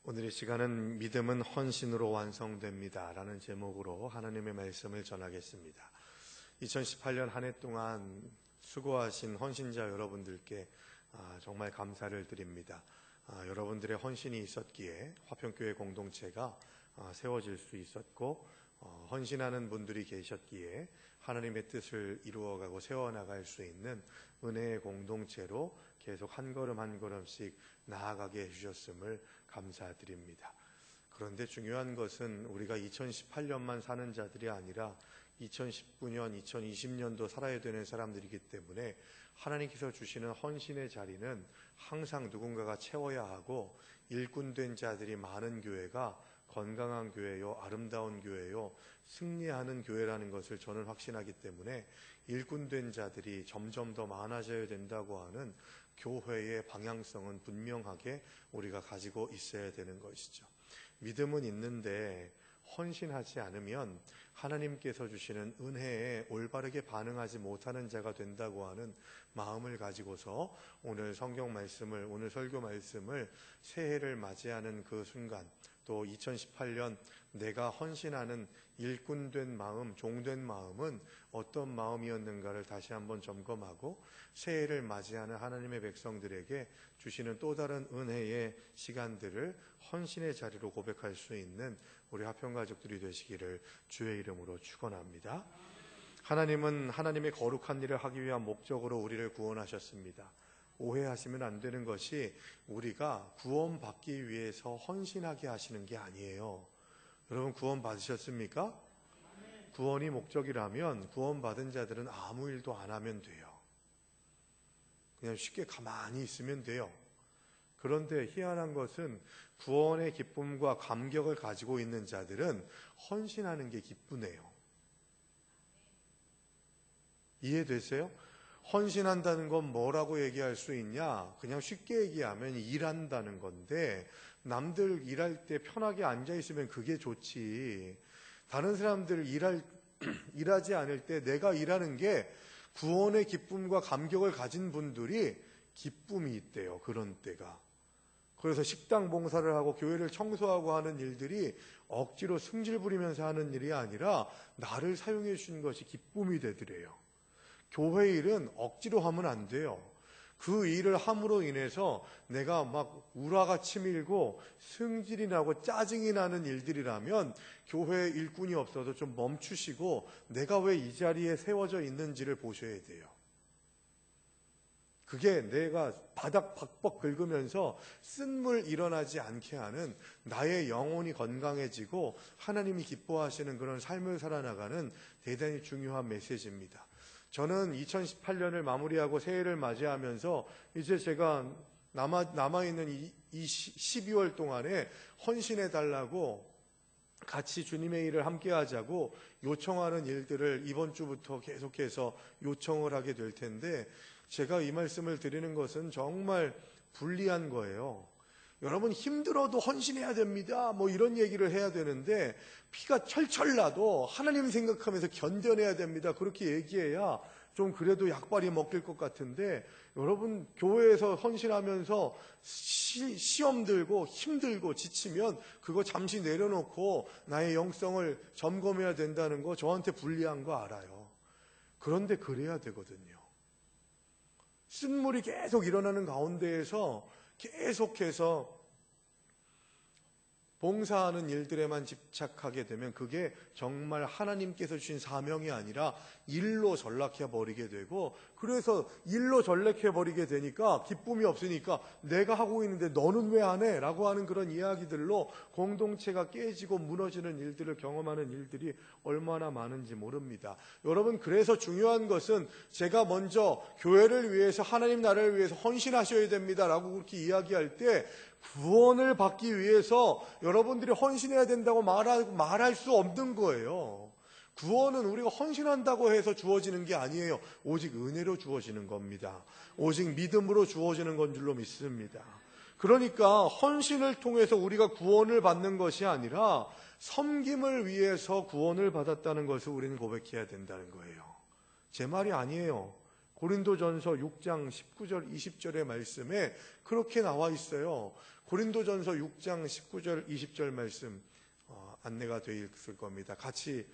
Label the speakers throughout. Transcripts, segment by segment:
Speaker 1: 오늘 이 시간은 믿음은 헌신으로 완성됩니다 라는 제목으로 하나님의 말씀을 전하겠습니다. 2018년 한 해 동안 수고하신 헌신자 여러분들께 정말 감사를 드립니다. 여러분들의 헌신이 있었기에 화평교회 공동체가 세워질 수 있었고, 헌신하는 분들이 계셨기에 하나님의 뜻을 이루어가고 세워나갈 수 있는 은혜의 공동체로 계속 한 걸음 한 걸음씩 나아가게 해주셨음을 감사드립니다. 그런데 중요한 것은 우리가 2018년만 사는 자들이 아니라 2019년, 2020년도 살아야 되는 사람들이기 때문에 하나님께서 주시는 헌신의 자리는 항상 누군가가 채워야 하고, 일꾼된 자들이 많은 교회가 건강한 교회요, 아름다운 교회요, 승리하는 교회라는 것을 저는 확신하기 때문에 일꾼된 자들이 점점 더 많아져야 된다고 하는 교회의 방향성은 분명하게 우리가 가지고 있어야 되는 것이죠. 믿음은 있는데 헌신하지 않으면 하나님께서 주시는 은혜에 올바르게 반응하지 못하는 자가 된다고 하는 마음을 가지고서 오늘 성경 말씀을, 오늘 설교 말씀을 새해를 맞이하는 그 순간, 또 2018년 내가 헌신하는 일꾼된 마음, 종된 마음은 어떤 마음이었는가를 다시 한번 점검하고 새해를 맞이하는 하나님의 백성들에게 주시는 또 다른 은혜의 시간들을 헌신의 자리로 고백할 수 있는 우리 화평가족들이 되시기를 주의 이름으로 축원합니다. 하나님은 하나님의 거룩한 일을 하기 위한 목적으로 우리를 구원하셨습니다. 오해하시면 안 되는 것이 우리가 구원받기 위해서 헌신하게 하시는 게 아니에요. 여러분, 구원 받으셨습니까? 구원이 목적이라면 구원받은 자들은 아무 일도 안 하면 돼요. 그냥 쉽게 가만히 있으면 돼요. 그런데 희한한 것은 구원의 기쁨과 감격을 가지고 있는 자들은 헌신하는 게 기쁘네요. 이해되세요? 헌신한다는 건 뭐라고 얘기할 수 있냐? 그냥 쉽게 얘기하면 일한다는 건데, 남들 일할 때 편하게 앉아있으면 그게 좋지. 다른 사람들 일하지 않을 때 내가 일하는 게 구원의 기쁨과 감격을 가진 분들이 기쁨이 있대요. 그런 때가. 그래서 식당 봉사를 하고 교회를 청소하고 하는 일들이 억지로 승질 부리면서 하는 일이 아니라 나를 사용해 주신 것이 기쁨이 되더래요. 교회 일은 억지로 하면 안 돼요. 그 일을 함으로 인해서 내가 막 우라가 치밀고 승질이 나고 짜증이 나는 일들이라면 교회에 일꾼이 없어도 좀 멈추시고 내가 왜 이 자리에 세워져 있는지를 보셔야 돼요. 그게 내가 바닥 박박 긁으면서 쓴물 일어나지 않게 하는, 나의 영혼이 건강해지고 하나님이 기뻐하시는 그런 삶을 살아나가는 대단히 중요한 메시지입니다. 저는 2018년을 마무리하고 새해를 맞이하면서 이제 제가 남아있는 이 12월 동안에 헌신해달라고, 같이 주님의 일을 함께 하자고 요청하는 일들을 이번 주부터 계속해서 요청을 하게 될 텐데, 제가 이 말씀을 드리는 것은 정말 불리한 거예요. 여러분, 힘들어도 헌신해야 됩니다, 뭐 이런 얘기를 해야 되는데, 피가 철철 나도 하나님 생각하면서 견뎌내야 됩니다, 그렇게 얘기해야 좀 그래도 약발이 먹힐 것 같은데, 여러분, 교회에서 헌신하면서 시험 들고 힘들고 지치면 그거 잠시 내려놓고 나의 영성을 점검해야 된다는 거 저한테 불리한 거 알아요. 그런데 그래야 되거든요. 쓴물이 계속 일어나는 가운데에서 계속해서 봉사하는 일들에만 집착하게 되면 그게 정말 하나님께서 주신 사명이 아니라 일로 전락해 버리게 되고, 그래서 일로 전락해 버리게 되니까 기쁨이 없으니까 내가 하고 있는데 너는 왜 안 해? 라고 하는 그런 이야기들로 공동체가 깨지고 무너지는 일들을 경험하는 일들이 얼마나 많은지 모릅니다. 여러분, 그래서 중요한 것은 제가 먼저 교회를 위해서, 하나님 나라를 위해서 헌신하셔야 됩니다 라고 그렇게 이야기할 때, 구원을 받기 위해서 여러분들이 헌신해야 된다고 말할 수 없는 거예요. 구원은 우리가 헌신한다고 해서 주어지는 게 아니에요. 오직 은혜로 주어지는 겁니다. 오직 믿음으로 주어지는 건 줄로 믿습니다. 그러니까 헌신을 통해서 우리가 구원을 받는 것이 아니라 섬김을 위해서 구원을 받았다는 것을 우리는 고백해야 된다는 거예요. 제 말이 아니에요. 고린도전서 6장 19절 20절의 말씀에 그렇게 나와 있어요. 고린도전서 6장 19절 20절 말씀 안내가 되어 있을 겁니다. 같이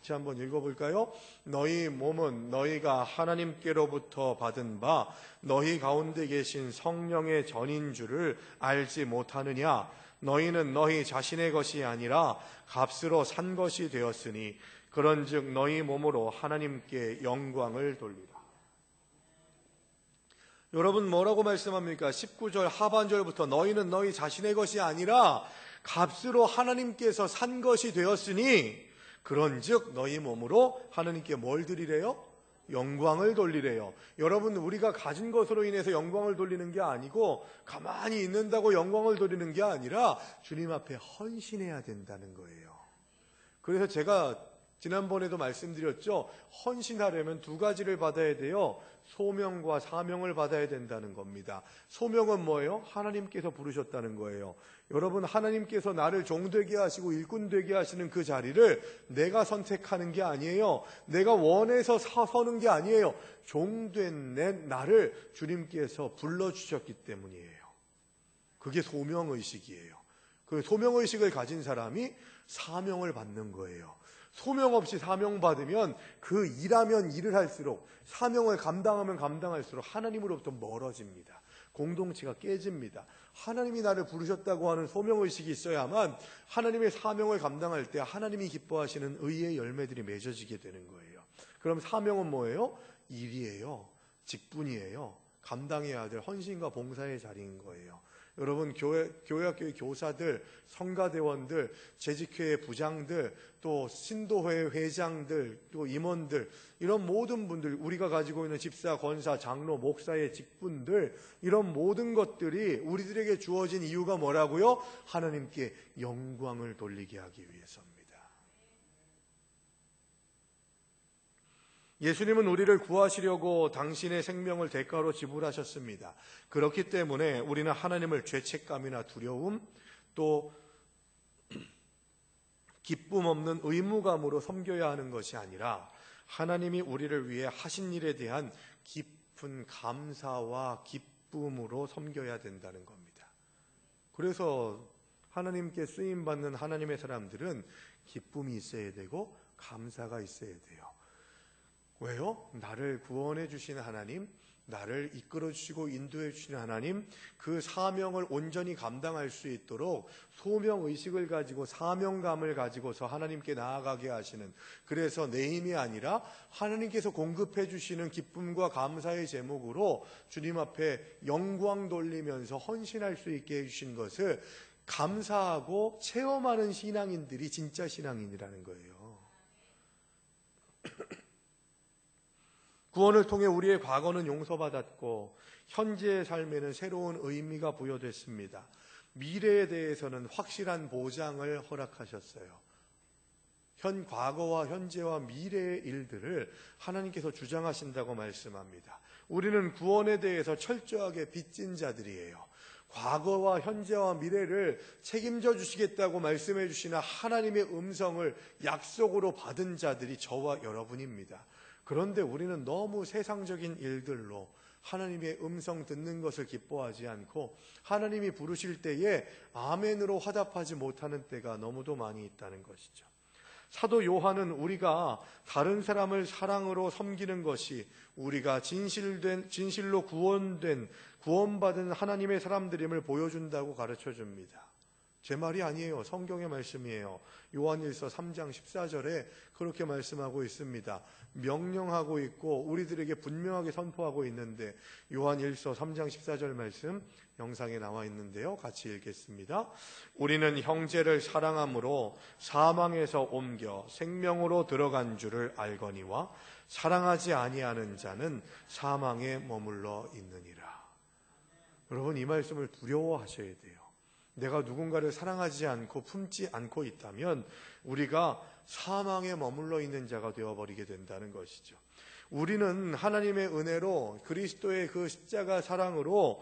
Speaker 1: 한번 읽어볼까요? 너희 몸은 너희가 하나님께로부터 받은 바 너희 가운데 계신 성령의 전인 줄을 알지 못하느냐? 너희는 너희 자신의 것이 아니라 값으로 산 것이 되었으니 그런즉 너희 몸으로 하나님께 영광을 돌리라. 여러분 뭐라고 말씀합니까? 19절 하반절부터 너희는 너희 자신의 것이 아니라 값으로 하나님께서 산 것이 되었으니 그런즉 너희 몸으로 하나님께 뭘 드리래요? 영광을 돌리래요. 여러분 우리가 가진 것으로 인해서 영광을 돌리는 게 아니고 가만히 있는다고 영광을 돌리는 게 아니라 주님 앞에 헌신해야 된다는 거예요. 그래서 제가 지난번에도 말씀드렸죠. 헌신하려면 두 가지를 받아야 돼요. 소명과 사명을 받아야 된다는 겁니다. 소명은 뭐예요? 하나님께서 부르셨다는 거예요. 여러분 하나님께서 나를 종되게 하시고 일꾼 되게 하시는 그 자리를 내가 선택하는 게 아니에요. 내가 원해서 서는 게 아니에요. 종된 나를 주님께서 불러주셨기 때문이에요. 그게 소명의식이에요. 그 소명의식을 가진 사람이 사명을 받는 거예요. 소명 없이 사명 받으면 그 일하면 일을 할수록 사명을 감당하면 감당할수록 하나님으로부터 멀어집니다. 공동체가 깨집니다. 하나님이 나를 부르셨다고 하는 소명의식이 있어야만 하나님의 사명을 감당할 때 하나님이 기뻐하시는 의의 열매들이 맺어지게 되는 거예요. 그럼 사명은 뭐예요? 일이에요. 직분이에요. 감당해야 될 헌신과 봉사의 자리인 거예요. 여러분 교회학교의 교사들, 성가대원들, 재직회의 부장들, 또 신도회 회장들, 또 임원들 이런 모든 분들 우리가 가지고 있는 집사, 권사, 장로, 목사의 직분들 이런 모든 것들이 우리들에게 주어진 이유가 뭐라고요? 하나님께 영광을 돌리게 하기 위해서입니다. 예수님은 우리를 구하시려고 당신의 생명을 대가로 지불하셨습니다. 그렇기 때문에 우리는 하나님을 죄책감이나 두려움 또 기쁨 없는 의무감으로 섬겨야 하는 것이 아니라 하나님이 우리를 위해 하신 일에 대한 깊은 감사와 기쁨으로 섬겨야 된다는 겁니다. 그래서 하나님께 쓰임받는 하나님의 사람들은 기쁨이 있어야 되고 감사가 있어야 돼요. 왜요? 나를 구원해 주신 하나님, 나를 이끌어 주시고 인도해 주시는 하나님, 그 사명을 온전히 감당할 수 있도록 소명의식을 가지고 사명감을 가지고서 하나님께 나아가게 하시는, 그래서 내 힘이 아니라 하나님께서 공급해 주시는 기쁨과 감사의 제목으로 주님 앞에 영광 돌리면서 헌신할 수 있게 해주신 것을 감사하고 체험하는 신앙인들이 진짜 신앙인이라는 거예요. 구원을 통해 우리의 과거는 용서받았고 현재의 삶에는 새로운 의미가 부여됐습니다. 미래에 대해서는 확실한 보장을 허락하셨어요. 과거와 현재와 미래의 일들을 하나님께서 주장하신다고 말씀합니다. 우리는 구원에 대해서 철저하게 빚진 자들이에요. 과거와 현재와 미래를 책임져 주시겠다고 말씀해 주시는 하나님의 음성을 약속으로 받은 자들이 저와 여러분입니다. 그런데 우리는 너무 세상적인 일들로 하나님의 음성 듣는 것을 기뻐하지 않고 하나님이 부르실 때에 아멘으로 화답하지 못하는 때가 너무도 많이 있다는 것이죠. 사도 요한은 우리가 다른 사람을 사랑으로 섬기는 것이 우리가 진실로 구원받은 하나님의 사람들임을 보여준다고 가르쳐줍니다. 제 말이 아니에요. 성경의 말씀이에요. 요한일서 3장 14절에 그렇게 말씀하고 있습니다. 명령하고 있고 우리들에게 분명하게 선포하고 있는데 요한일서 3장 14절 말씀 영상에 나와 있는데요. 같이 읽겠습니다. 우리는 형제를 사랑함으로 사망에서 옮겨 생명으로 들어간 줄을 알거니와 사랑하지 아니하는 자는 사망에 머물러 있느니라. 여러분 이 말씀을 두려워하셔야 돼요. 내가 누군가를 사랑하지 않고 품지 않고 있다면 우리가 사망에 머물러 있는 자가 되어버리게 된다는 것이죠. 우리는 하나님의 은혜로 그리스도의 그 십자가 사랑으로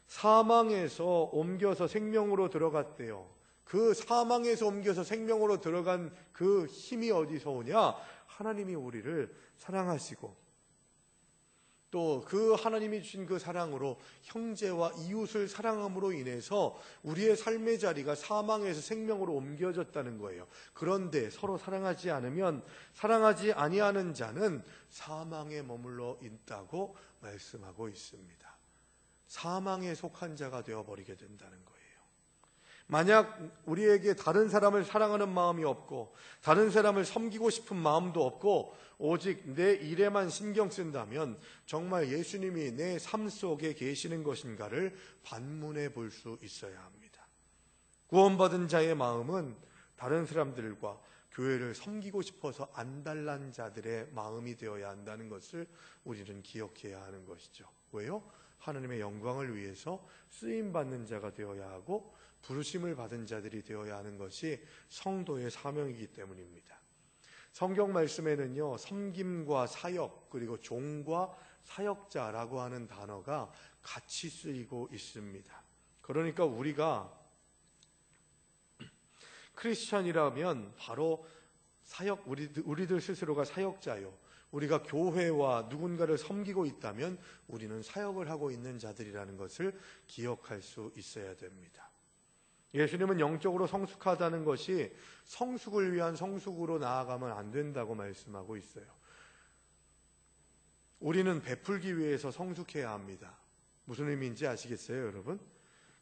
Speaker 1: 사망에서 옮겨서 생명으로 들어갔대요. 그 사망에서 옮겨서 생명으로 들어간 그 힘이 어디서 오냐? 하나님이 우리를 사랑하시고 또 그 하나님이 주신 그 사랑으로 형제와 이웃을 사랑함으로 인해서 우리의 삶의 자리가 사망에서 생명으로 옮겨졌다는 거예요. 그런데 서로 사랑하지 않으면 사랑하지 아니하는 자는 사망에 머물러 있다고 말씀하고 있습니다. 사망에 속한 자가 되어버리게 된다는 거예요. 만약 우리에게 다른 사람을 사랑하는 마음이 없고 다른 사람을 섬기고 싶은 마음도 없고 오직 내 일에만 신경 쓴다면 정말 예수님이 내 삶 속에 계시는 것인가를 반문해 볼 수 있어야 합니다. 구원받은 자의 마음은 다른 사람들과 교회를 섬기고 싶어서 안달난 자들의 마음이 되어야 한다는 것을 우리는 기억해야 하는 것이죠. 왜요? 하나님의 영광을 위해서 쓰임받는 자가 되어야 하고 부르심을 받은 자들이 되어야 하는 것이 성도의 사명이기 때문입니다. 성경 말씀에는요, 섬김과 사역, 그리고 종과 사역자라고 하는 단어가 같이 쓰이고 있습니다. 그러니까 우리가 크리스천이라면 바로 우리들 스스로가 사역자요. 우리가 교회와 누군가를 섬기고 있다면 우리는 사역을 하고 있는 자들이라는 것을 기억할 수 있어야 됩니다. 예수님은 영적으로 성숙하다는 것이 성숙을 위한 성숙으로 나아가면 안 된다고 말씀하고 있어요. 우리는 베풀기 위해서 성숙해야 합니다. 무슨 의미인지 아시겠어요, 여러분?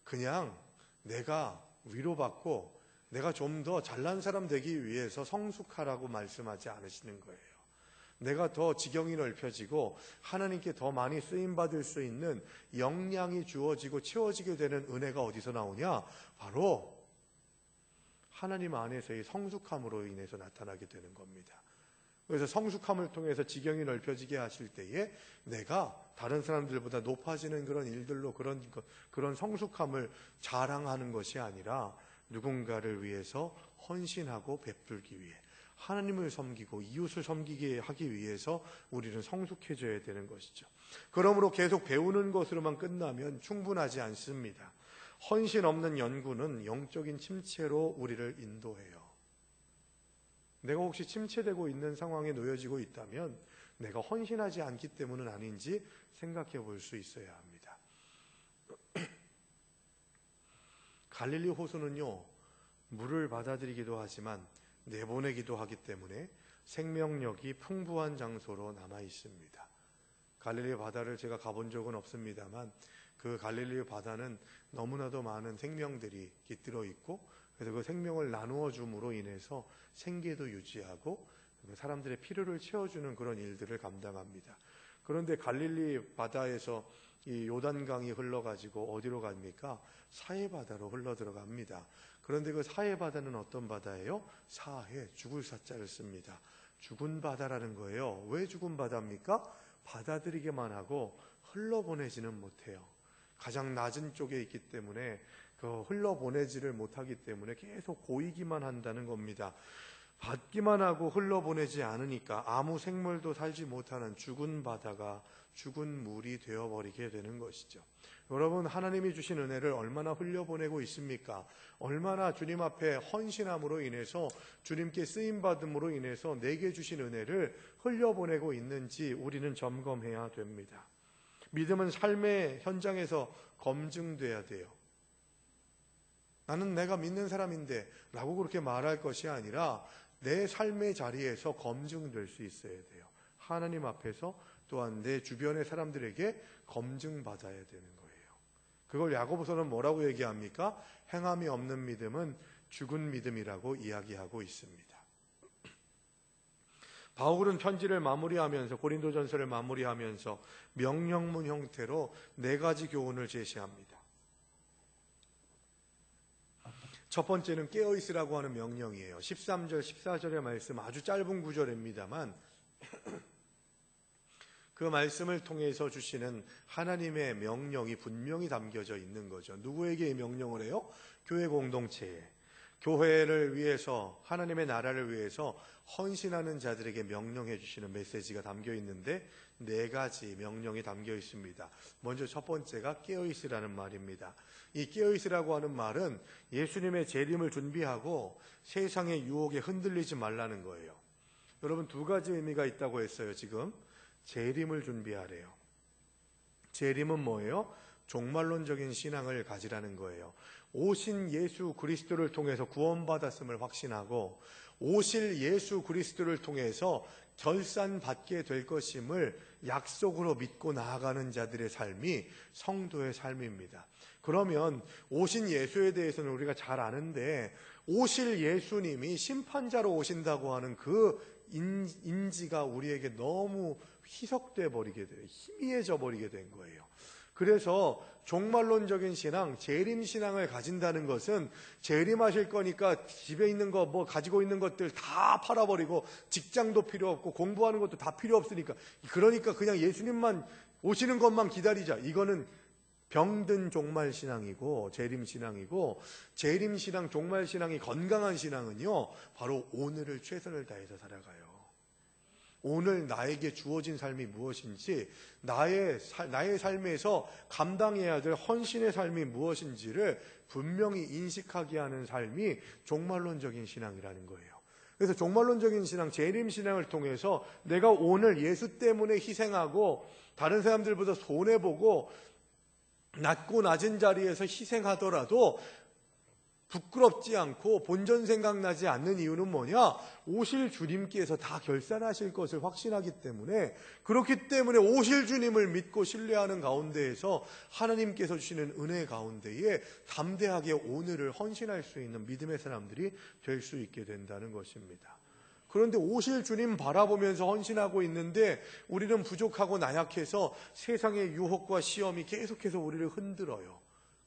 Speaker 1: 그냥 내가 위로받고 내가 좀 더 잘난 사람 되기 위해서 성숙하라고 말씀하지 않으시는 거예요. 내가 더 지경이 넓혀지고 하나님께 더 많이 쓰임받을 수 있는 역량이 주어지고 채워지게 되는 은혜가 어디서 나오냐? 바로 하나님 안에서의 성숙함으로 인해서 나타나게 되는 겁니다. 그래서 성숙함을 통해서 지경이 넓혀지게 하실 때에 내가 다른 사람들보다 높아지는 그런 일들로 그런 성숙함을 자랑하는 것이 아니라 누군가를 위해서 헌신하고 베풀기 위해 하나님을 섬기고 이웃을 섬기게 하기 위해서 우리는 성숙해져야 되는 것이죠. 그러므로 계속 배우는 것으로만 끝나면 충분하지 않습니다. 헌신 없는 연구는 영적인 침체로 우리를 인도해요. 내가 혹시 침체되고 있는 상황에 놓여지고 있다면 내가 헌신하지 않기 때문은 아닌지 생각해 볼 수 있어야 합니다. 갈릴리 호수는요, 물을 받아들이기도 하지만 내보내기도 하기 때문에 생명력이 풍부한 장소로 남아 있습니다. 갈릴리 바다를 제가 가본 적은 없습니다만 그 갈릴리 바다는 너무나도 많은 생명들이 깃들어 있고 그래서 그 생명을 나누어 줌으로 인해서 생계도 유지하고 사람들의 필요를 채워주는 그런 일들을 감당합니다. 그런데 갈릴리 바다에서 이 요단강이 흘러가지고 어디로 갑니까? 사해바다로 흘러 들어갑니다. 그런데 그 사해바다는 어떤 바다예요? 사해, 죽을 사자를 씁니다. 죽은 바다라는 거예요. 왜 죽은 바다입니까? 받아들이기만 하고 흘러보내지는 못해요. 가장 낮은 쪽에 있기 때문에 그 흘러보내지를 못하기 때문에 계속 고이기만 한다는 겁니다. 받기만 하고 흘러보내지 않으니까 아무 생물도 살지 못하는 죽은 바다가 죽은 물이 되어버리게 되는 것이죠. 여러분, 하나님이 주신 은혜를 얼마나 흘려보내고 있습니까? 얼마나 주님 앞에 헌신함으로 인해서 주님께 쓰임받음으로 인해서 내게 주신 은혜를 흘려보내고 있는지 우리는 점검해야 됩니다. 믿음은 삶의 현장에서 검증돼야 돼요. 나는 내가 믿는 사람인데 라고 그렇게 말할 것이 아니라 내 삶의 자리에서 검증될 수 있어야 돼요. 하나님 앞에서 또한 내 주변의 사람들에게 검증받아야 되는 거예요. 그걸 야고보서는 뭐라고 얘기합니까? 행함이 없는 믿음은 죽은 믿음이라고 이야기하고 있습니다. 바울은 편지를 마무리하면서 고린도전서를 마무리하면서 명령문 형태로 4가지 교훈을 제시합니다. 첫 번째는 깨어있으라고 하는 명령이에요. 13절, 14절의 말씀 아주 짧은 구절입니다만 그 말씀을 통해서 주시는 하나님의 명령이 분명히 담겨져 있는 거죠. 누구에게 이 명령을 해요? 교회 공동체에. 교회를 위해서, 하나님의 나라를 위해서 헌신하는 자들에게 명령해 주시는 메시지가 담겨 있는데 4가지 명령이 담겨 있습니다. 먼저 첫 번째가 깨어있으라는 말입니다. 이 깨어있으라고 하는 말은 예수님의 재림을 준비하고 세상의 유혹에 흔들리지 말라는 거예요. 여러분, 2가지 의미가 있다고 했어요. 지금 재림을 준비하래요. 재림은 뭐예요? 종말론적인 신앙을 가지라는 거예요. 오신 예수 그리스도를 통해서 구원받았음을 확신하고 오실 예수 그리스도를 통해서 결산받게 될 것임을 약속으로 믿고 나아가는 자들의 삶이 성도의 삶입니다. 그러면 오신 예수에 대해서는 우리가 잘 아는데 오실 예수님이 심판자로 오신다고 하는 그 인지가 우리에게 너무 희석돼 버리게 돼요. 희미해져 버리게 된 거예요. 그래서 종말론적인 신앙, 재림신앙을 가진다는 것은 재림하실 거니까 집에 있는 거, 가지고 있는 것들 다 팔아버리고 직장도 필요 없고 공부하는 것도 다 필요 없으니까 그러니까 그냥 예수님만 오시는 것만 기다리자. 이거는 병든 종말신앙이고 재림신앙이고, 재림신앙, 종말신앙이 건강한 신앙은요 바로 오늘을 최선을 다해서 살아가요. 오늘 나에게 주어진 삶이 무엇인지, 나의 삶에서 감당해야 될 헌신의 삶이 무엇인지를 분명히 인식하게 하는 삶이 종말론적인 신앙이라는 거예요. 그래서 종말론적인 신앙, 재림신앙을 통해서 내가 오늘 예수 때문에 희생하고 다른 사람들보다 손해보고 낮고 낮은 자리에서 희생하더라도 부끄럽지 않고 본전 생각나지 않는 이유는 뭐냐? 오실 주님께서 다 결산하실 것을 확신하기 때문에, 그렇기 때문에 오실 주님을 믿고 신뢰하는 가운데에서 하나님께서 주시는 은혜 가운데에 담대하게 오늘을 헌신할 수 있는 믿음의 사람들이 될 수 있게 된다는 것입니다. 그런데 오실 주님 바라보면서 헌신하고 있는데 우리는 부족하고 나약해서 세상의 유혹과 시험이 계속해서 우리를 흔들어요.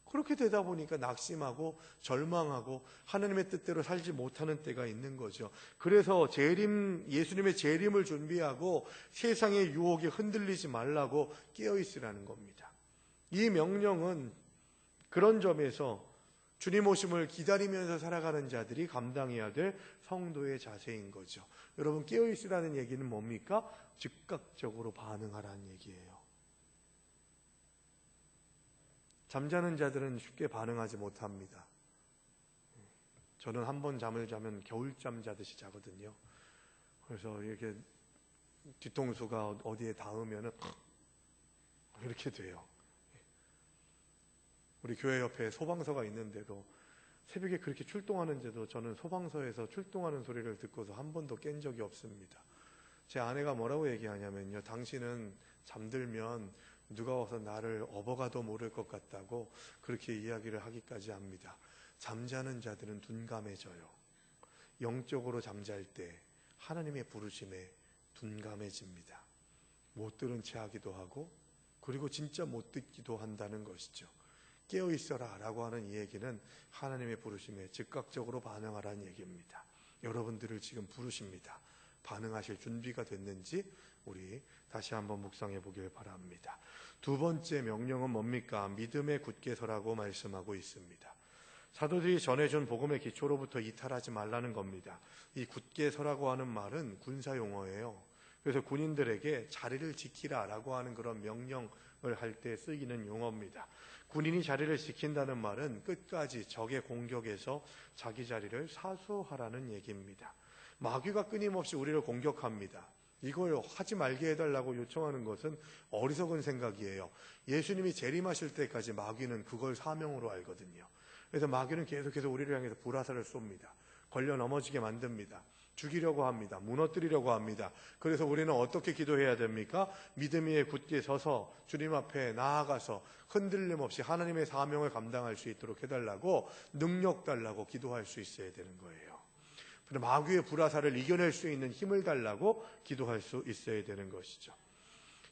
Speaker 1: 그렇게 되다 보니까 낙심하고 절망하고 하나님의 뜻대로 살지 못하는 때가 있는 거죠. 그래서 예수님의 재림을 준비하고 세상의 유혹에 흔들리지 말라고 깨어있으라는 겁니다. 이 명령은 그런 점에서 주님 오심을 기다리면서 살아가는 자들이 감당해야 될 성도의 자세인 거죠. 여러분, 깨어있으라는 얘기는 뭡니까? 즉각적으로 반응하라는 얘기예요. 잠자는 자들은 쉽게 반응하지 못합니다. 저는 한 번 잠을 자면 겨울잠 자듯이 자거든요. 그래서 이렇게 뒤통수가 어디에 닿으면 이렇게 돼요. 우리 교회 옆에 소방서가 있는데도 새벽에 그렇게 출동하는데도 저는 소방서에서 출동하는 소리를 듣고서 한 번도 깬 적이 없습니다. 제 아내가 뭐라고 얘기하냐면요, 당신은 잠들면 누가 와서 나를 업어가도 모를 것 같다고 그렇게 이야기를 하기까지 합니다. 잠자는 자들은 둔감해져요. 영적으로 잠잘 때 하나님의 부르심에 둔감해집니다. 못 들은 채 하기도 하고, 그리고 진짜 못 듣기도 한다는 것이죠. 깨어있어라 라고 하는 이 얘기는 하나님의 부르심에 즉각적으로 반응하라는 얘기입니다. 여러분들을 지금 부르십니다. 반응하실 준비가 됐는지 우리 다시 한번 묵상해 보길 바랍니다. 두 번째 명령은 뭡니까? 믿음에 굳게 서라고 말씀하고 있습니다. 사도들이 전해준 복음의 기초로부터 이탈하지 말라는 겁니다. 이 굳게 서라고 하는 말은 군사 용어예요. 그래서 군인들에게 자리를 지키라 라고 하는 그런 명령을 할 때 쓰이는 용어입니다. 군인이 자리를 지킨다는 말은 끝까지 적의 공격에서 자기 자리를 사수하라는 얘기입니다. 마귀가 끊임없이 우리를 공격합니다. 이걸 하지 말게 해달라고 요청하는 것은 어리석은 생각이에요. 예수님이 재림하실 때까지 마귀는 그걸 사명으로 알거든요. 그래서 마귀는 계속해서 우리를 향해서 불화살을 쏩니다. 걸려 넘어지게 만듭니다. 죽이려고 합니다. 무너뜨리려고 합니다. 그래서 우리는 어떻게 기도해야 됩니까? 믿음 위에 굳게 서서 주님 앞에 나아가서 흔들림 없이 하나님의 사명을 감당할 수 있도록 해달라고, 능력 달라고 기도할 수 있어야 되는 거예요. 마귀의 불화살을 이겨낼 수 있는 힘을 달라고 기도할 수 있어야 되는 것이죠.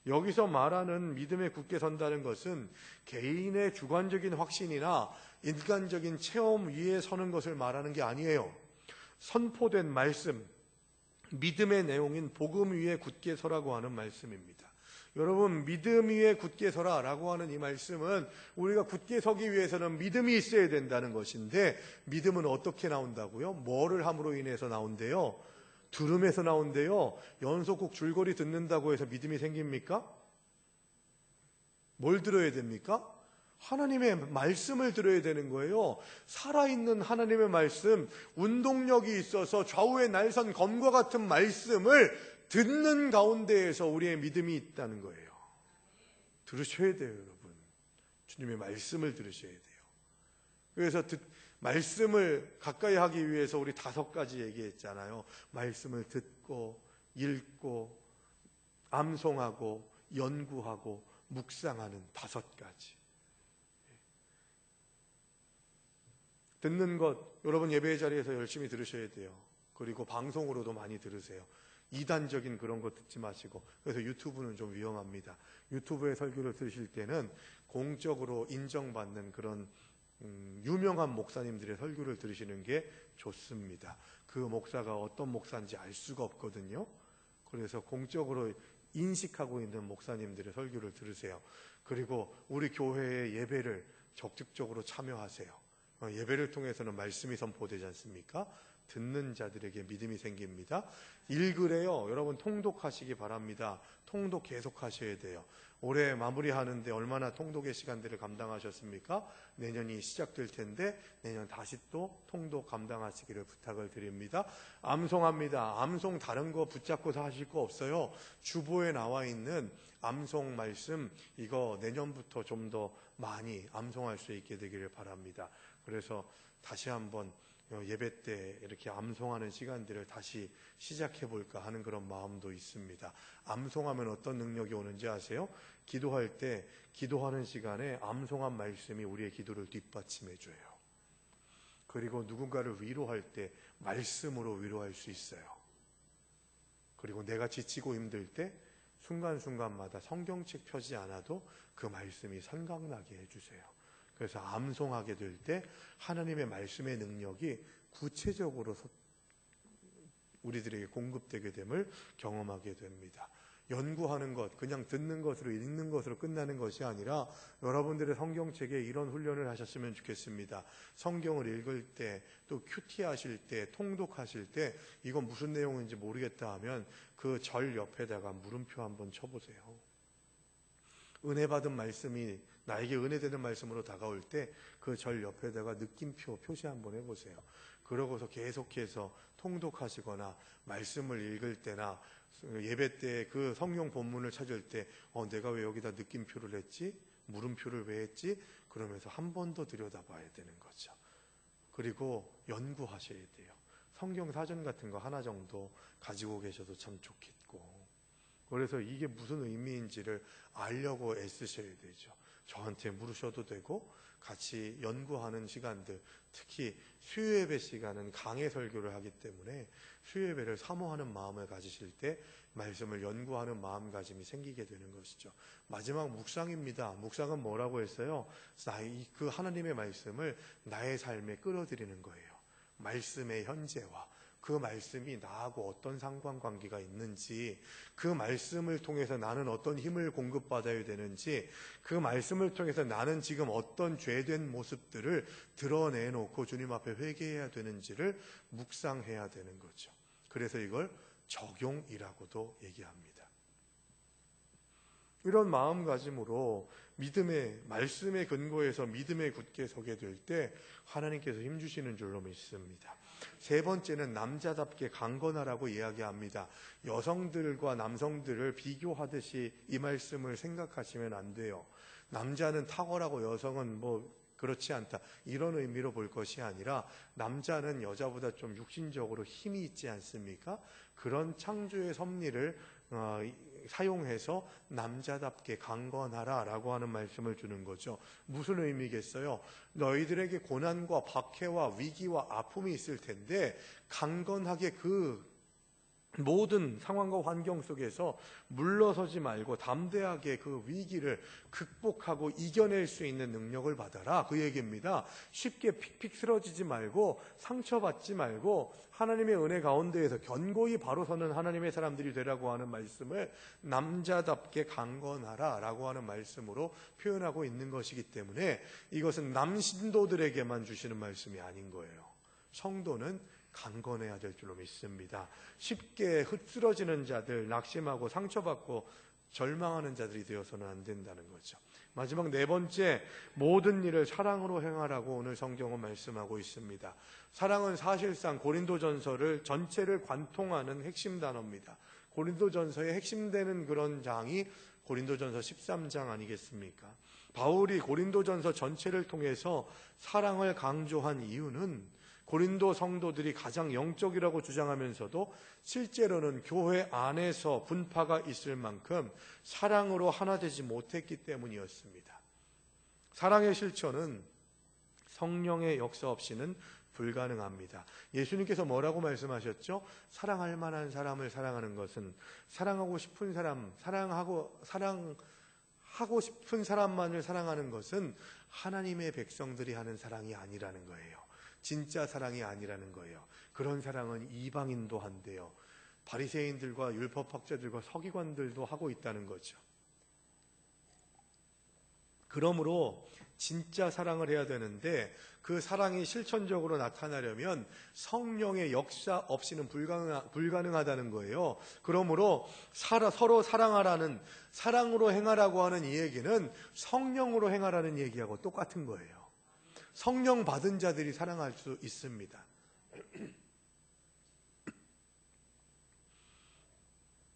Speaker 1: 여기서 말하는 믿음에 굳게 선다는 것은 개인의 주관적인 확신이나 인간적인 체험 위에 서는 것을 말하는 게 아니에요. 선포된 말씀, 믿음의 내용인 복음 위에 굳게 서라고 하는 말씀입니다. 여러분, 믿음 위에 굳게 서라 라고 하는 이 말씀은 우리가 굳게 서기 위해서는 믿음이 있어야 된다는 것인데, 믿음은 어떻게 나온다고요? 뭐를 함으로 인해서 나온대요? 들음에서 나온대요. 연속곡 줄거리 듣는다고 해서 믿음이 생깁니까? 뭘 들어야 됩니까? 하나님의 말씀을 들어야 되는 거예요. 살아있는 하나님의 말씀, 운동력이 있어서 좌우에 날선 검과 같은 말씀을 듣는 가운데에서 우리의 믿음이 있다는 거예요. 들으셔야 돼요, 여러분. 주님의 말씀을 들으셔야 돼요. 그래서 말씀을 가까이 하기 위해서 우리 5가지 얘기했잖아요. 말씀을 듣고 읽고 암송하고 연구하고 묵상하는 5가지. 듣는 것, 여러분 예배 자리에서 열심히 들으셔야 돼요. 그리고 방송으로도 많이 들으세요. 이단적인 그런 거 듣지 마시고. 그래서 유튜브는 좀 위험합니다. 유튜브의 설교를 들으실 때는 공적으로 인정받는 그런 유명한 목사님들의 설교를 들으시는 게 좋습니다. 그 목사가 어떤 목사인지 알 수가 없거든요. 그래서 공적으로 인식하고 있는 목사님들의 설교를 들으세요. 그리고 우리 교회의 예배를 적극적으로 참여하세요. 예배를 통해서는 말씀이 선포되지 않습니까? 듣는 자들에게 믿음이 생깁니다. 읽으래요. 여러분 통독하시기 바랍니다. 통독 계속 하셔야 돼요. 올해 마무리하는데 얼마나 통독의 시간들을 감당하셨습니까? 내년이 시작될 텐데 내년 다시 또 통독 감당하시기를 부탁을 드립니다. 암송합니다. 암송 다른 거 붙잡고서 하실 거 없어요. 주보에 나와 있는 암송 말씀 이거 내년부터 좀 더 많이 암송할 수 있게 되기를 바랍니다. 그래서 다시 한번 예배 때 이렇게 암송하는 시간들을 다시 시작해 볼까 하는 그런 마음도 있습니다. 암송하면 어떤 능력이 오는지 아세요? 기도할 때 기도하는 시간에 암송한 말씀이 우리의 기도를 뒷받침해 줘요. 그리고 누군가를 위로할 때 말씀으로 위로할 수 있어요. 그리고 내가 지치고 힘들 때 순간순간마다 성경책 펴지 않아도 그 말씀이 생각나게 해주세요. 그래서 암송하게 될 때 하나님의 말씀의 능력이 구체적으로 우리들에게 공급되게 됨을 경험하게 됩니다. 연구하는 것, 그냥 듣는 것으로 읽는 것으로 끝나는 것이 아니라 여러분들의 성경책에 이런 훈련을 하셨으면 좋겠습니다. 성경을 읽을 때, 또 큐티 하실 때, 통독하실 때 이건 무슨 내용인지 모르겠다 하면 그 절 옆에다가 물음표 한번 쳐보세요. 은혜 받은 말씀이 나에게 은혜되는 말씀으로 다가올 때 그 절 옆에다가 느낌표 표시 한번 해보세요. 그러고서 계속해서 통독하시거나 말씀을 읽을 때나 예배 때 그 성경 본문을 찾을 때 내가 왜 여기다 느낌표를 했지? 물음표를 왜 했지? 그러면서 한 번 더 들여다봐야 되는 거죠. 그리고 연구하셔야 돼요. 성경 사전 같은 거 하나 정도 가지고 계셔도 참 좋겠고, 그래서 이게 무슨 의미인지를 알려고 애쓰셔야 되죠. 저한테 물으셔도 되고 같이 연구하는 시간들, 특히 수요예배 시간은 강해 설교를 하기 때문에 수요예배를 사모하는 마음을 가지실 때 말씀을 연구하는 마음가짐이 생기게 되는 것이죠. 마지막 묵상입니다. 묵상은 뭐라고 했어요? 그 하나님의 말씀을 나의 삶에 끌어들이는 거예요. 말씀의 현재와 그 말씀이 나하고 어떤 상관관계가 있는지, 그 말씀을 통해서 나는 어떤 힘을 공급받아야 되는지, 그 말씀을 통해서 나는 지금 어떤 죄된 모습들을 드러내놓고 주님 앞에 회개해야 되는지를 묵상해야 되는 거죠. 그래서 이걸 적용이라고도 얘기합니다. 이런 마음가짐으로 믿음의 말씀의 근거에서 믿음에 굳게 서게 될 때 하나님께서 힘주시는 줄로 믿습니다. 세 번째는 남자답게 강건하라고 이야기합니다. 여성들과 남성들을 비교하듯이 이 말씀을 생각하시면 안 돼요. 남자는 탁월하고 여성은 그렇지 않다, 이런 의미로 볼 것이 아니라 남자는 여자보다 좀 육신적으로 힘이 있지 않습니까? 그런 창조의 섭리를 사용해서 남자답게 강건하라 라고 하는 말씀을 주는 거죠. 무슨 의미겠어요? 너희들에게 고난과 박해와 위기와 아픔이 있을 텐데 강건하게 그 모든 상황과 환경 속에서 물러서지 말고 담대하게 그 위기를 극복하고 이겨낼 수 있는 능력을 받아라, 그 얘기입니다. 쉽게 픽픽 쓰러지지 말고 상처받지 말고 하나님의 은혜 가운데에서 견고히 바로 서는 하나님의 사람들이 되라고 하는 말씀을 남자답게 강건하라 라고 하는 말씀으로 표현하고 있는 것이기 때문에 이것은 남신도들에게만 주시는 말씀이 아닌 거예요. 성도는 강건해야 될 줄로 믿습니다. 쉽게 흩쓰러지는 자들, 낙심하고 상처받고 절망하는 자들이 되어서는 안 된다는 거죠. 마지막 네 번째, 모든 일을 사랑으로 행하라고 오늘 성경은 말씀하고 있습니다. 사랑은 사실상 고린도전서를 전체를 관통하는 핵심 단어입니다. 고린도전서의 핵심되는 그런 장이 고린도전서 13장 아니겠습니까? 바울이 고린도전서 전체를 통해서 사랑을 강조한 이유는 고린도 성도들이 가장 영적이라고 주장하면서도 실제로는 교회 안에서 분파가 있을 만큼 사랑으로 하나 되지 못했기 때문이었습니다. 사랑의 실천은 성령의 역사 없이는 불가능합니다. 예수님께서 뭐라고 말씀하셨죠? 사랑할 만한 사람을 사랑하는 것은 사랑하고 싶은 사람, 사랑하고 싶은 사람만을 사랑하는 것은 하나님의 백성들이 하는 사랑이 아니라는 거예요. 진짜 사랑이 아니라는 거예요. 그런 사랑은 이방인도 한대요. 바리새인들과 율법학자들과 서기관들도 하고 있다는 거죠. 그러므로 진짜 사랑을 해야 되는데 그 사랑이 실천적으로 나타나려면 성령의 역사 없이는 불가능하다는 거예요. 그러므로 서로 사랑하라는, 사랑으로 행하라고 하는 이 얘기는 성령으로 행하라는 얘기하고 똑같은 거예요. 성령 받은 자들이 사랑할 수 있습니다.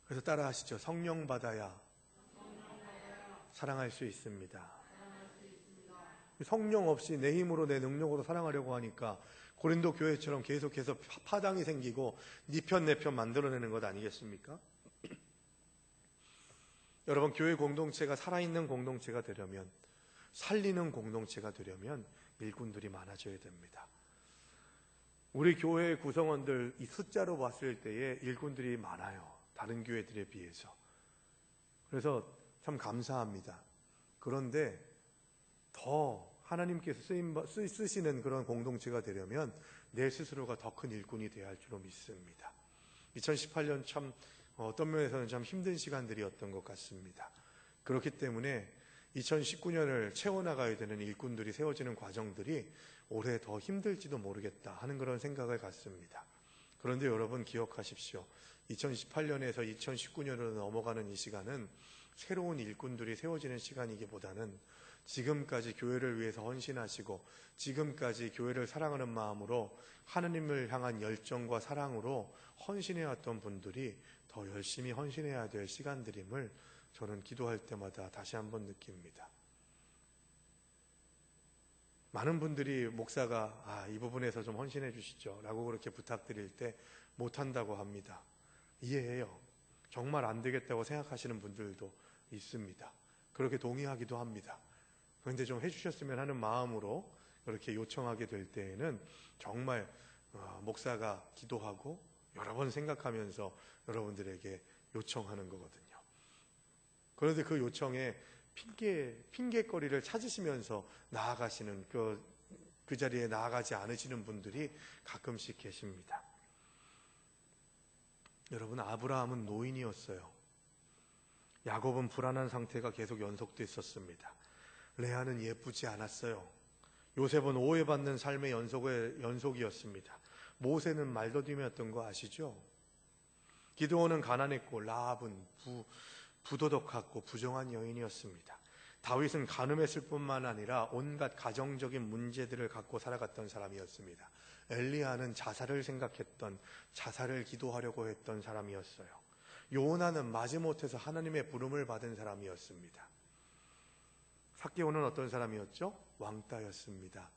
Speaker 1: 그래서 따라 하시죠. 성령 받아야 사랑할 수 있습니다. 성령 없이 내 힘으로 내 능력으로 사랑하려고 하니까 고린도 교회처럼 계속해서 파당이 생기고 네 편 내 편 만들어내는 것 아니겠습니까? 여러분, 교회 공동체가 살아있는 공동체가 되려면, 살리는 공동체가 되려면 일꾼들이 많아져야 됩니다. 우리 교회 구성원들 이 숫자로 봤을 때에 일꾼들이 많아요. 다른 교회들에 비해서. 그래서 참 감사합니다. 그런데 더 하나님께서 쓰시는 그런 공동체가 되려면 내 스스로가 더 큰 일꾼이 되어야 할 줄로 믿습니다. 2018년 참 어떤 면에서는 참 힘든 시간들이었던 것 같습니다. 그렇기 때문에 2019년을 채워나가야 되는 일꾼들이 세워지는 과정들이 올해 더 힘들지도 모르겠다 하는 그런 생각을 갖습니다. 그런데 여러분 기억하십시오. 2018년에서 2019년으로 넘어가는 이 시간은 새로운 일꾼들이 세워지는 시간이기보다는 지금까지 교회를 위해서 헌신하시고 지금까지 교회를 사랑하는 마음으로 하나님을 향한 열정과 사랑으로 헌신해왔던 분들이 더 열심히 헌신해야 될 시간들임을 저는 기도할 때마다 다시 한번 느낍니다. 많은 분들이 목사가 이 부분에서 좀 헌신해 주시죠 라고 그렇게 부탁드릴 때 못한다고 합니다. 이해해요. 정말 안 되겠다고 생각하시는 분들도 있습니다. 그렇게 동의하기도 합니다. 그런데 좀 해주셨으면 하는 마음으로 그렇게 요청하게 될 때에는 정말 목사가 기도하고 여러 번 생각하면서 여러분들에게 요청하는 거거든요. 그런데 그 요청에 핑계거리를 찾으시면서 나아가시는 그 자리에 나아가지 않으시는 분들이 가끔씩 계십니다. 여러분, 아브라함은 노인이었어요. 야곱은 불안한 상태가 계속 연속됐었습니다. 레아는 예쁘지 않았어요. 요셉은 오해받는 삶의 연속이었습니다. 모세는 말더듬이었던 거 아시죠? 기드온은 가난했고 라합은 부도덕하고 부정한 여인이었습니다. 다윗은 간음했을 뿐만 아니라 온갖 가정적인 문제들을 갖고 살아갔던 사람이었습니다. 엘리야는 자살을 생각했던, 자살을 기도하려고 했던 사람이었어요. 요나는 마지못해서 하나님의 부름을 받은 사람이었습니다. 삭개오는 어떤 사람이었죠? 왕따였습니다.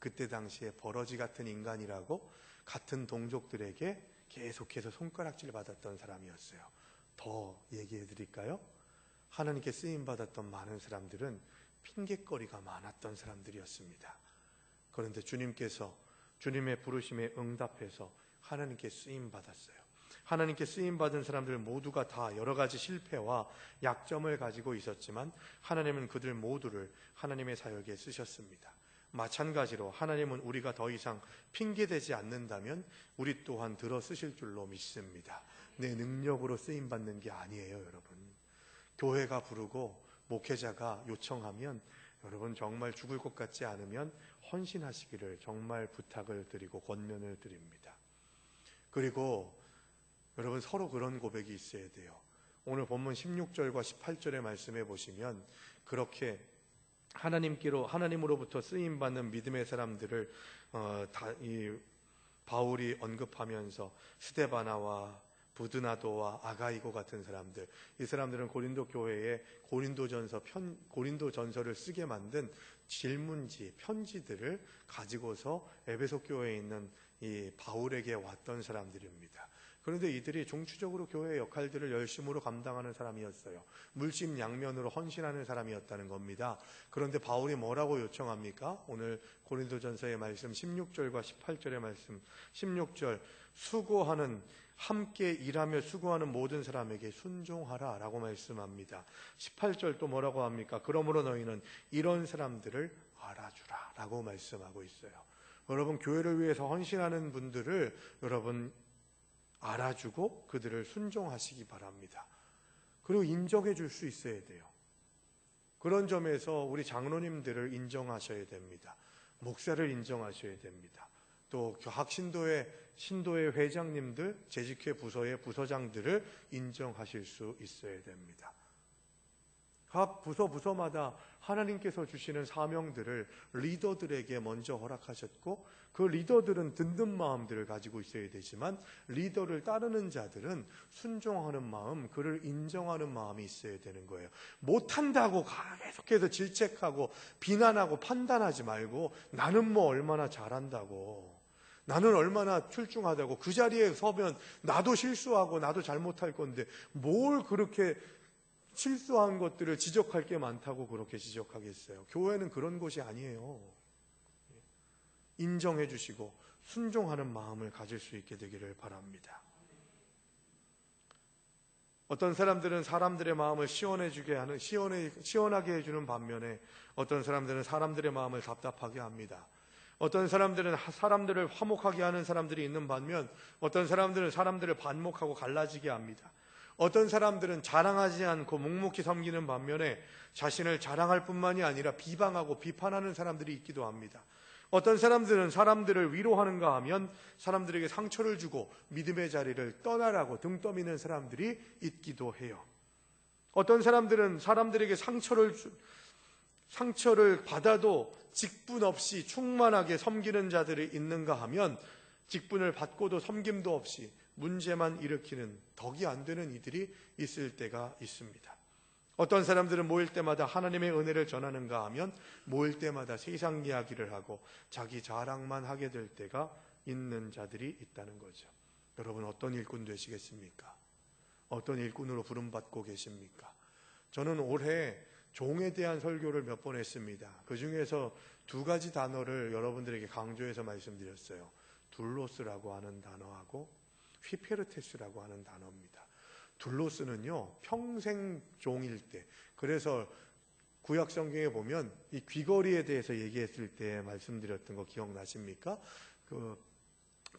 Speaker 1: 그때 당시에 버러지 같은 인간이라고 같은 동족들에게 계속해서 손가락질 받았던 사람이었어요. 더 얘기해 드릴까요? 하나님께 쓰임받았던 많은 사람들은 핑계거리가 많았던 사람들이었습니다. 그런데 주님께서 주님의 부르심에 응답해서 하나님께 쓰임받았어요. 하나님께 쓰임받은 사람들 모두가 다 여러 가지 실패와 약점을 가지고 있었지만 하나님은 그들 모두를 하나님의 사역에 쓰셨습니다. 마찬가지로 하나님은 우리가 더 이상 핑계대지 않는다면 우리 또한 들어 쓰실 줄로 믿습니다. 내 능력으로 쓰임받는 게 아니에요, 여러분. 교회가 부르고 목회자가 요청하면 여러분 정말 죽을 것 같지 않으면 헌신하시기를 정말 부탁을 드리고 권면을 드립니다. 그리고 여러분 서로 그런 고백이 있어야 돼요. 오늘 본문 16절과 18절의 말씀해 보시면 그렇게 하나님으로부터 쓰임받는 믿음의 사람들을 바울이 언급하면서 스데바나와 부드나도와 아가이고 같은 사람들, 이 사람들은 고린도 교회에 고린도전서를 쓰게 만든 질문지, 편지들을 가지고서 에베소 교회에 있는 이 바울에게 왔던 사람들입니다. 그런데 이들이 종추적으로 교회의 역할들을 열심으로 감당하는 사람이었어요. 물심양면으로 헌신하는 사람이었다는 겁니다. 그런데 바울이 뭐라고 요청합니까? 오늘 고린도전서의 말씀 16절과 18절의 말씀. 16절, 함께 일하며 수고하는 모든 사람에게 순종하라 라고 말씀합니다. 18절 또 뭐라고 합니까? 그러므로 너희는 이런 사람들을 알아주라 라고 말씀하고 있어요. 여러분, 교회를 위해서 헌신하는 분들을 여러분 알아주고 그들을 순종하시기 바랍니다. 그리고 인정해 줄 수 있어야 돼요. 그런 점에서 우리 장로님들을 인정하셔야 됩니다. 목사를 인정하셔야 됩니다. 또 각 신도의 회장님들, 재직회 부서의 부서장들을 인정하실 수 있어야 됩니다. 각 부서마다 하나님께서 주시는 사명들을 리더들에게 먼저 허락하셨고, 그 리더들은 듣는 마음들을 가지고 있어야 되지만 리더를 따르는 자들은 순종하는 마음, 그를 인정하는 마음이 있어야 되는 거예요. 못한다고 계속해서 질책하고 비난하고 판단하지 말고, 나는 뭐 얼마나 잘한다고, 나는 얼마나 출중하다고, 그 자리에 서면 나도 실수하고 나도 잘못할 건데 뭘 그렇게 실수한 것들을 지적할 게 많다고 그렇게 지적하겠어요. 교회는 그런 곳이 아니에요. 인정해 주시고 순종하는 마음을 가질 수 있게 되기를 바랍니다. 어떤 사람들은 사람들의 마음을 시원하게 해주는 반면에 어떤 사람들은 사람들의 마음을 답답하게 합니다. 어떤 사람들은 사람들을 화목하게 하는 사람들이 있는 반면 어떤 사람들은 사람들을 반목하고 갈라지게 합니다. 어떤 사람들은 자랑하지 않고 묵묵히 섬기는 반면에 자신을 자랑할 뿐만이 아니라 비방하고 비판하는 사람들이 있기도 합니다. 어떤 사람들은 사람들을 위로하는가 하면 사람들에게 상처를 주고 믿음의 자리를 떠나라고 등 떠미는 사람들이 있기도 해요. 어떤 사람들은 사람들에게 상처를 받아도 직분 없이 충만하게 섬기는 자들이 있는가 하면 직분을 받고도 섬김도 없이 문제만 일으키는 덕이 안 되는 이들이 있을 때가 있습니다. 어떤 사람들은 모일 때마다 하나님의 은혜를 전하는가 하면 모일 때마다 세상 이야기를 하고 자기 자랑만 하게 될 때가 있는 자들이 있다는 거죠. 여러분, 어떤 일꾼 되시겠습니까? 어떤 일꾼으로 부름받고 계십니까? 저는 올해 종에 대한 설교를 몇 번 했습니다. 그 중에서 두 가지 단어를 여러분들에게 강조해서 말씀드렸어요. 둘로스라고 하는 단어하고 휘페르테스라고 하는 단어입니다. 둘로스는요, 평생 종일 때, 그래서 구약 성경에 보면 이 귀걸이에 대해서 얘기했을 때 말씀드렸던 거 기억나십니까? 그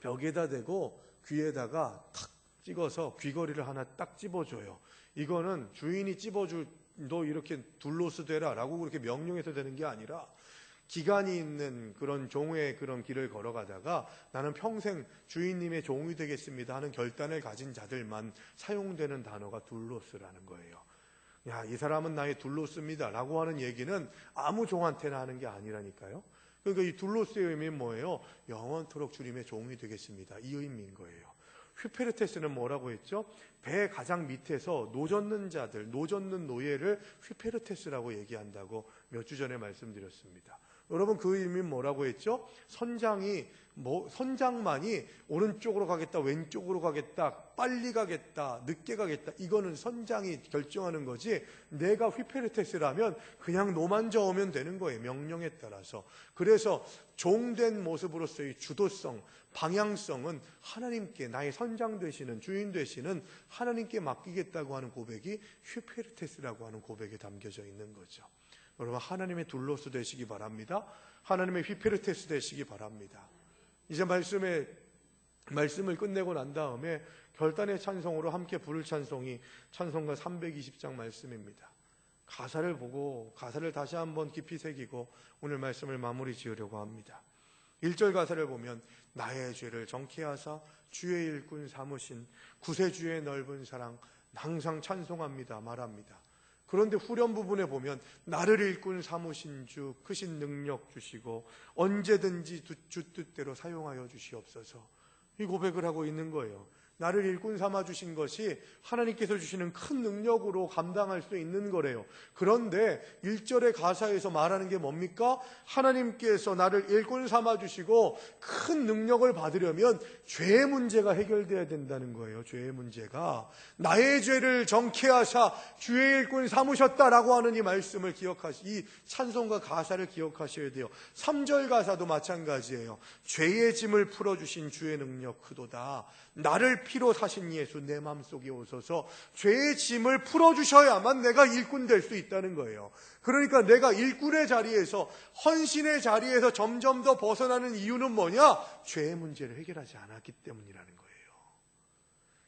Speaker 1: 벽에다 대고 귀에다가 탁 찍어서 귀걸이를 하나 딱 찝어줘요. 이거는 주인이 너 이렇게 둘로스 되라 라고 그렇게 명령해서 되는 게 아니라 기간이 있는 그런 종의 그런 길을 걸어가다가 나는 평생 주인님의 종이 되겠습니다 하는 결단을 가진 자들만 사용되는 단어가 둘로스라는 거예요. 야, 이 사람은 나의 둘로스입니다 라고 하는 얘기는 아무 종한테나 하는 게 아니라니까요. 그러니까 이 둘로스의 의미는 뭐예요? 영원토록 주님의 종이 되겠습니다, 이 의미인 거예요. 휘페르테스는 뭐라고 했죠? 배 가장 밑에서 노젓는 자들, 노젓는 노예를 휘페르테스라고 얘기한다고 몇 주 전에 말씀드렸습니다. 여러분, 그 의미는 뭐라고 했죠? 선장만이 오른쪽으로 가겠다, 왼쪽으로 가겠다, 빨리 가겠다, 늦게 가겠다, 이거는 선장이 결정하는 거지, 내가 휘페르테스라면 그냥 노만 저으면 되는 거예요, 명령에 따라서. 그래서 종된 모습으로서의 주도성, 방향성은 하나님께, 나의 선장 되시는, 주인 되시는 하나님께 맡기겠다고 하는 고백이 휘페르테스라고 하는 고백에 담겨져 있는 거죠. 여러분, 하나님의 둘로스 되시기 바랍니다. 하나님의 휘페르테스 되시기 바랍니다. 이제 말씀을 끝내고 난 다음에 결단의 찬송으로 함께 부를 찬송이 찬송가 320장 말씀입니다. 가사를 보고 가사를 다시 한번 깊이 새기고 오늘 말씀을 마무리 지으려고 합니다. 1절 가사를 보면 나의 죄를 정케 하사 주의 일꾼 삼으신 구세주의 넓은 사랑 항상 찬송합니다 말합니다. 그런데 후렴 부분에 보면 나를 일꾼 삼으신 주 크신 능력 주시고 언제든지 주 뜻대로 사용하여 주시옵소서, 이 고백을 하고 있는 거예요. 나를 일꾼 삼아 주신 것이 하나님께서 주시는 큰 능력으로 감당할 수 있는 거래요. 그런데 1절의 가사에서 말하는 게 뭡니까? 하나님께서 나를 일꾼 삼아 주시고 큰 능력을 받으려면 죄의 문제가 해결돼야 된다는 거예요. 죄의 문제가. 나의 죄를 정케하사 주의 일꾼 삼으셨다라고 하는 이 말씀을 이 찬송가 가사를 기억하셔야 돼요. 3절 가사도 마찬가지예요. 죄의 짐을 풀어주신 주의 능력 크도다. 나를 피로 사신 예수 내 마음속에 오셔서 죄의 짐을 풀어주셔야만 내가 일꾼 될 수 있다는 거예요. 그러니까 내가 일꾼의 자리에서, 헌신의 자리에서 점점 더 벗어나는 이유는 뭐냐? 죄의 문제를 해결하지 않았기 때문이라는 거예요.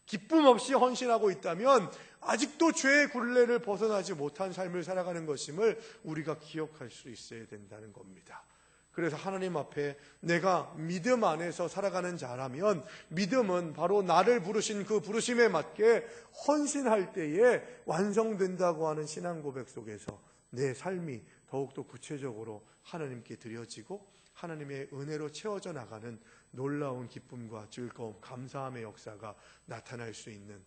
Speaker 1: 기쁨 없이 헌신하고 있다면 아직도 죄의 굴레를 벗어나지 못한 삶을 살아가는 것임을 우리가 기억할 수 있어야 된다는 겁니다. 그래서 하나님 앞에 내가 믿음 안에서 살아가는 자라면, 믿음은 바로 나를 부르신 그 부르심에 맞게 헌신할 때에 완성된다고 하는 신앙 고백 속에서 내 삶이 더욱더 구체적으로 하나님께 드려지고 하나님의 은혜로 채워져 나가는 놀라운 기쁨과 즐거움, 감사함의 역사가 나타날 수 있는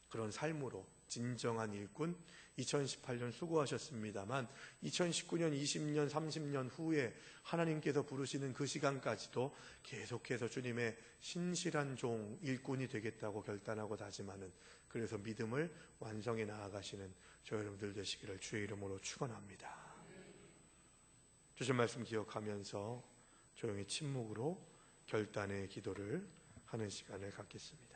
Speaker 1: 그런 삶으로, 진정한 일꾼, 2018년 수고하셨습니다만 2019년, 20년, 30년 후에 하나님께서 부르시는 그 시간까지도 계속해서 주님의 신실한 종, 일꾼이 되겠다고 결단하고 다짐하는, 그래서 믿음을 완성해 나아가시는 저 여러분들 되시기를 주의 이름으로 축원합니다. 주신 말씀 기억하면서 조용히 침묵으로 결단의 기도를 하는 시간을 갖겠습니다.